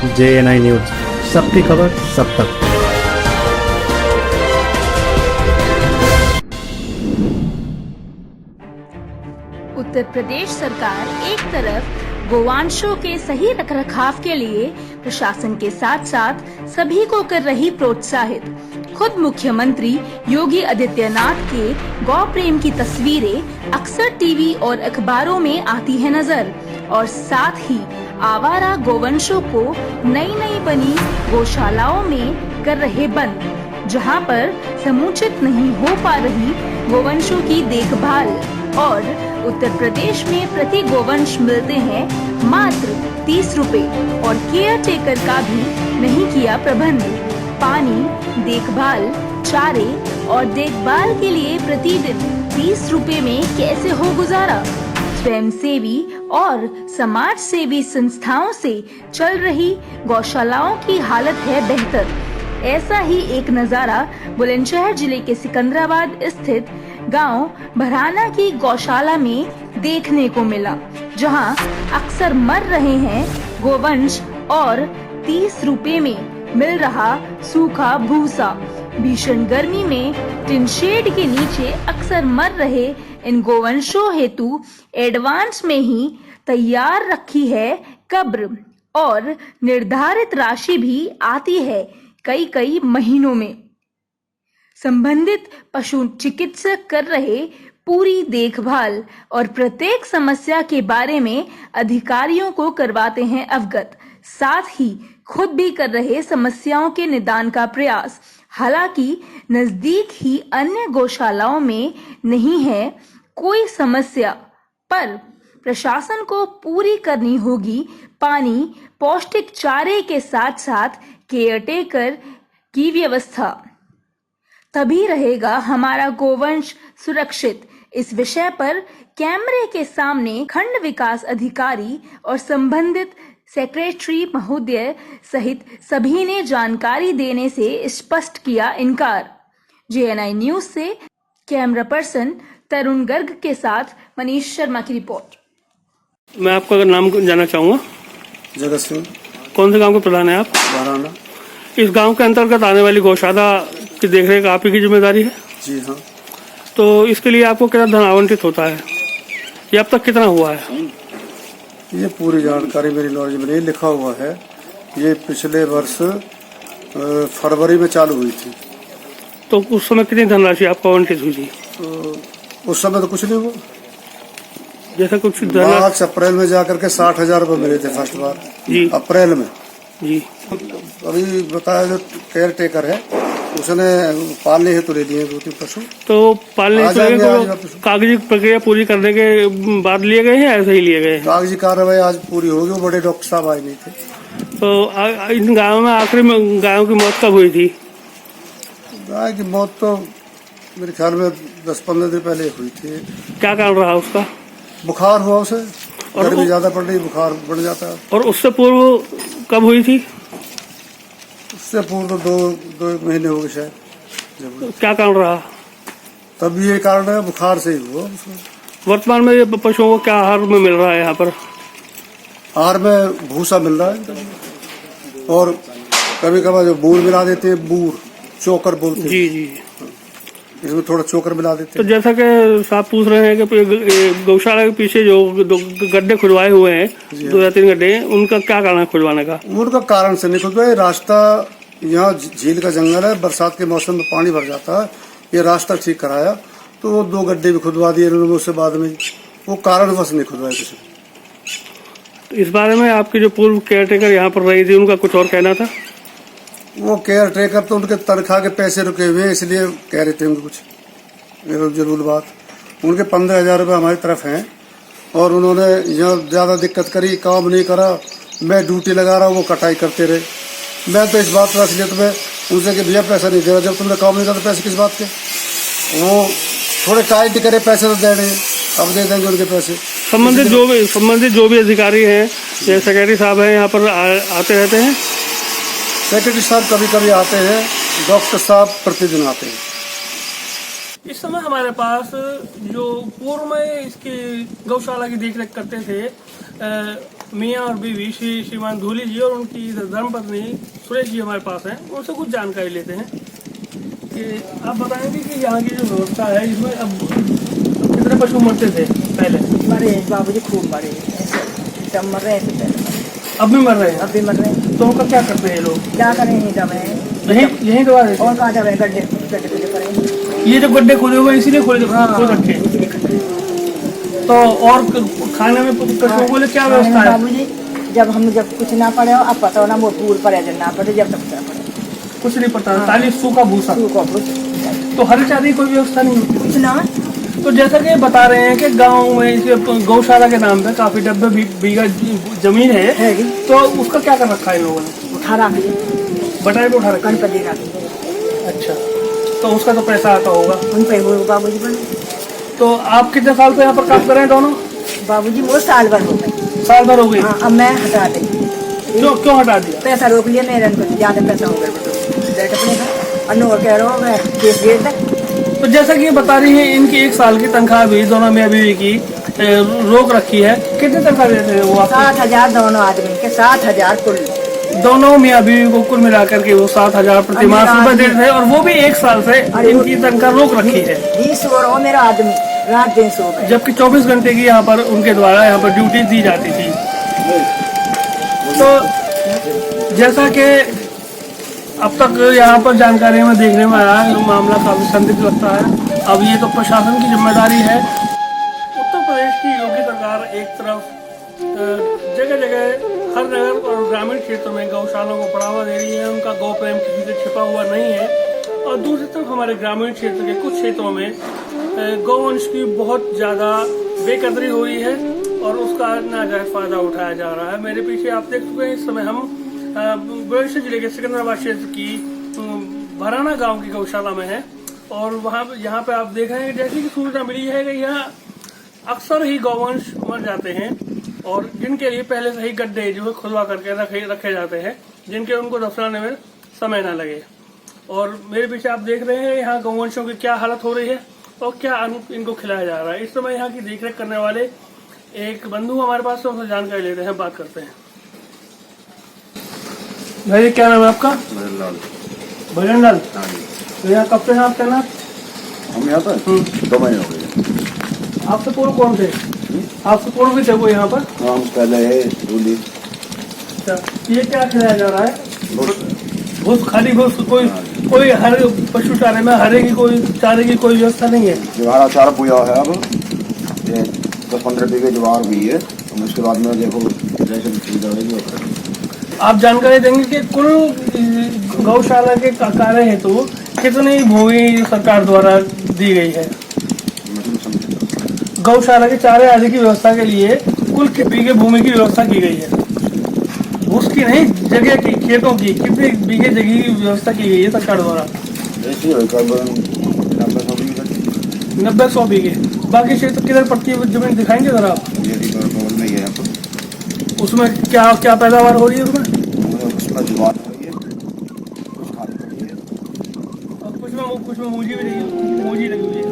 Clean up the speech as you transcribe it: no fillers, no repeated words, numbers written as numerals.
JNI news, सबकी खबर सब तक। उत्तर प्रदेश सरकार एक तरफ गोवंशों के सही रखरखाव के लिए प्रशासन के साथ साथ सभी को कर रही प्रोत्साहित। खुद मुख्यमंत्री योगी आदित्यनाथ के गौ प्रेम की तस्वीरें अक्सर टीवी और अखबारों में आती है नजर, और साथ ही आवारा गोवंशों को नई नई बनी गौशालाओं में कर रहे बंद, जहां पर समुचित नहीं हो पा रही गोवंशों की देखभाल। और उत्तर प्रदेश में प्रति गोवंश मिलते हैं मात्र 30 रुपए, और केयर टेकर का भी नहीं किया प्रबंध। पानी, देखभाल, चारे और देखभाल के लिए प्रतिदिन 30 रुपए में कैसे हो गुजारा? स्वयंसेवी और समाज सेवी संस्थाओं से चल रही गौशालाओं की हालत है बेहतर। ऐसा ही एक नजारा बुलंदशहर जिले के सिकंदराबाद स्थित गांव भराना की गौशाला में देखने को मिला, जहां अक्सर मर रहे हैं गोवंश और 30 रुपए में मिल रहा सूखा भूसा। भीषण गर्मी में टिन शेड के नीचे अक्सर मर रहे इन गोवंशों हेतु एडवांस में ही तैयार रखी है कब्र, और निर्धारित राशि भी आती है कई महीनों में। संबंधित पशु चिकित्सक कर रहे पूरी देखभाल और प्रत्येक समस्या के बारे में अधिकारियों को करवाते हैं अवगत, साथ ही खुद भी कर रहे समस्याओं के निदान का प्रयास। हालांकि नजदीक ही अन्य गौशालाओं में नहीं है कोई समस्या, पर प्रशासन को पूरी करनी होगी पानी, पौष्टिक चारे के साथ साथ केयरटेकर की व्यवस्था, तभी रहेगा हमारा गोवंश सुरक्षित। इस विषय पर कैमरे के सामने खंड विकास अधिकारी और संबंधित सेक्रेटरी महोदय सहित सभी ने जानकारी देने से स्पष्ट किया इनकार। JNI न्यूज से कैमरा पर्सन तरुण गर्ग के साथ मनीष शर्मा की रिपोर्ट। मैं आपका अगर नाम जानना चाहूँगा। जगत सिंह। कौन से गांव के प्रधान है आप? भराना। इस गांव के अंतर्गत आने वाली गौशाला की देखरेख आप ही की जिम्मेदारी है? जी हाँ। तो इसके लिए आपको कितना धन आवंटित होता है? ये अब तक कितना हुआ है? ये पूरी जानकारी मेरी नॉलेज में नहीं लिखा हुआ है। ये पिछले वर्ष फरवरी में चालू हुई थी। तो उस समय कितनी धनराशि आपको आवंटित हुई थी? तो उस समय तो कुछ नहीं हुआ। जैसा कुछ मार्च अप्रैल में जाकर के 60,000 रुपये मिले थे फर्स्ट बार जी, अप्रैल में जी। अभी बताया जो केयर टेकर है उसने पालने हेतु ले लिए 2-3 पशु। तो पालने के कागजी प्रक्रिया पूरी करने के बाद लिए गए हैं, ऐसे ही लिए गए? कागजी कार्रवाई आज पूरी होगी। वो बड़े डॉक्टर साहब आए नहीं थे। तो इन गायों में आखिरी में गायों की मौत कब हुई थी? गाय की मौत तो मेरे ख्याल में 10-15 दिन पहले हुई थी। क्या कारण रहा उसका? बुखार हुआ उसे, गर्मी ज्यादा पड़ रही, बुखार बढ़ जाता है। और उससे पूर्व कब हुई थी? उससे पूर्व तो दो महीने हो गए शायद। तो क्या कारण रहा? तब ये कारण है बुखार से ही हुआ। वर्तमान में ये पशुओं को क्या आहार में मिल रहा है यहाँ पर? आहार में भूसा मिल रहा है, और कभी कभार जो बूर मिला देते हैं, बूर चोकर बोलते हैं। जी जी। इसमें थोड़ा चोकर मिला देते हैं। तो जैसा कि साहब पूछ रहे हैं कि गौशाला के पीछे जो गड्ढे खुदवाए हुए हैं, 2 या 3 गड्ढे, उनका क्या कारण है खुदवाने का? उनका कारण से नहीं खुदवाए। रास्ता यहाँ झील का जंगल है, बरसात के मौसम में पानी भर जाता है। ये रास्ता ठीक कराया तो वो 2 गड्ढे भी खुदवा दिए उन्होंने उससे बाद में। वो कारणवश नहीं खुदवाए किसी। इस बारे में आपकी जो पूर्व केयर टेकर यहाँ पर रही थी, उनका कुछ और कहना था? वो केयर टेकर तो उनके तनख्वाह के पैसे रुके हुए हैं, इसलिए कह रहे थे उनको कुछ जरूर बात। उनके 15,000 रुपये हमारी तरफ हैं, और उन्होंने यहाँ ज़्यादा दिक्कत करी, काम नहीं करा। मैं ड्यूटी लगा रहा हूँ, वो कटाई करते रहे। मैं तो इस बात पर असलियत में उनसे कि भैया पैसा नहीं दे रहा, जब तुमने काम नहीं करा तो पैसे किस बात के? वो थोड़े टाइट करे, पैसे तो दे रहे हैं, अब दे देंगे उनके पैसे। संबंधित जो भी अधिकारी हैं, जैसे सेक्रेटरी साहब हैं, यहाँ पर आते रहते हैं? सेक्रेटरी साहब कभी कभी आते हैं, डॉक्टर साहब प्रतिदिन आते हैं। इस समय हमारे पास जो पूर्व में इसकी गौशाला की देखरेख करते थे मियाँ और बीवी श्रीमान धूली जी और उनकी धर्मपत्नी सुरेश जी हमारे पास हैं। उनसे कुछ जानकारी लेते हैं कि आप बताएंगे कि यहाँ की जो व्यवस्था है इसमें अब कितने पशु मरते थे पहले? मरे बाबूजी खूब मरे, सब मर रहे थे पहले, अब भी मर रहे हैं? अब भी मर रहे हैं। तो उनका क्या करते हैं ये लोग? क्या करें, यही दबे यही दबा देते और कहाँ दबे, गड्ढे गड्ढे कुछ करेंगे। ये जो गड्ढे खोले हुए इसीलिए खोल रखे हैं। इसीलिए खतरे हैं। तो और खाने में पशुओं को लिए क्या व्यवस्था है? बाबूजी जब कुछ ना पड़े हो, अब पता हो ना वो पूल पड़े जब ना पड़े, जब तक ना पड़े कुछ नहीं पता, खाली सूखा भूसा। कुछ तो हरी चारे की कोई व्यवस्था नहीं है? ना। तो जैसा कि बता रहे हैं कि गांव में इसके गौशाला के नाम पे काफी 90 बीघा जमीन है, तो उसका क्या कर रखा है इन लोगों ने? उठा रखे, बटाई पे उठा रखा है। गणपति रखे। अच्छा, तो उसका तो पैसा आता होगा उन पे वो बाबूजी बने। तो आप कितने साल से यहाँ पर काम कर रहे हैं दोनों? बाबूजी वो साल भर हो गए। साल भर हो गई? हाँ, अब मैं हटा दी। क्यों हटा दिया? पैसा रोक लिया मेरे, ज्यादा पैसा हो गया और कह रहा हूँ मैं केस गेट तक। तो जैसा कि ये बता रही है इनकी 1 साल की तनख्वाह भी दोनों मियाँ बीवी की रोक रखी है। कितने तनख्वाह देते हैं वो आपको? 7,000 दोनों आदमी के, 7,000 कुल। दोनों मियाँ बीवी को कुल मिलाकर के वो 7,000 प्रति माह रुपए देते हैं, और वो भी 1 साल से इनकी तनख्वाह रोक रखी है। 20 सो रहा मेरा आदमी, रात दिन सो गए। जबकि 24 घंटे की यहाँ पर उनके द्वारा यहाँ पर ड्यूटी दी जाती थी। तो जैसा कि अब तक यहाँ पर जानकारी में देखने में आया, मामला काफी संदिग्ध लगता है। अब ये तो प्रशासन की जिम्मेदारी है। उत्तर प्रदेश की योगी सरकार एक तरफ जगह जगह हर नगर और ग्रामीण क्षेत्रों में गौशालाओं को बढ़ावा दे रही है, उनका गौ प्रेम किसी से छिपा हुआ नहीं है, और दूसरी तरफ हमारे ग्रामीण क्षेत्र के कुछ क्षेत्रों में गौवंश की बहुत ज्यादा बेकदरी हो रही है और उसका नाजायज फायदा उठाया जा रहा है। मेरे पीछे आप देख चुके हैं, इस समय हम बुलंदशहर जिले के सिकंदराबाद क्षेत्र की भराना गांव की गौशाला में है, और वहां यहाँ पे आप देख रहे हैं जैसी कि सूचना मिली है कि यहाँ अक्सर ही गौवंश मर जाते हैं, और जिनके लिए पहले से ही गड्ढे जो है खुदवा करके रखे जाते हैं, जिनके उनको दफनाने में समय न लगे। और मेरे पीछे आप देख रहे हैं यहाँ गौवंशों की क्या हालत हो रही है और क्या इनको खिलाया जा रहा है। इस समय यहाँ की देखरेख करने वाले एक बंधु हमारे पास, उनसे जानकारी लेते हैं, बात करते हैं। भाई क्या नाम है आपका? भजन लाल। तो यहाँ कब से हैं आप तैनात? हम यहाँ पर 2 महीने हो गए। आपसे पूर्व कौन थे? आपसे पूर्व भी थे वो यहाँ पर? हाँ, हम पहले है दूली। अच्छा, ये क्या खिलाया जा रहा है? घूस, खाली घूस? कोई हर पशु चारे में हरे की कोई चारे की कोई व्यवस्था नहीं है? ज्वार चारा पूजा है, अब ये 10-15 बीघे ज्वार हुई है, तो उसके बाद में देखो जैसे सुविधा होगी वो करेंगे। आप जानकारी देंगे कि कुल गौशाला के कार्य हेतु कितनी भूमि सरकार द्वारा दी गई है? गौशाला के चारे आदि की व्यवस्था के लिए कुल कितनी बीघे भूमि की व्यवस्था की गई है? उसकी नहीं, जगह की, खेतों की कितने बीघे जगह की व्यवस्था की गई है सरकार द्वारा? 90-100 बीघे। बाकी क्षेत्र किधर पड़ती है जमीन दिखाएंगे जरा आप? उसमें क्या पैदावार हो रही है? उसमें ज्वार हो रही है, कुछ खाली पड़ी है, और कुछ में मूंजी भी लगी हुई है।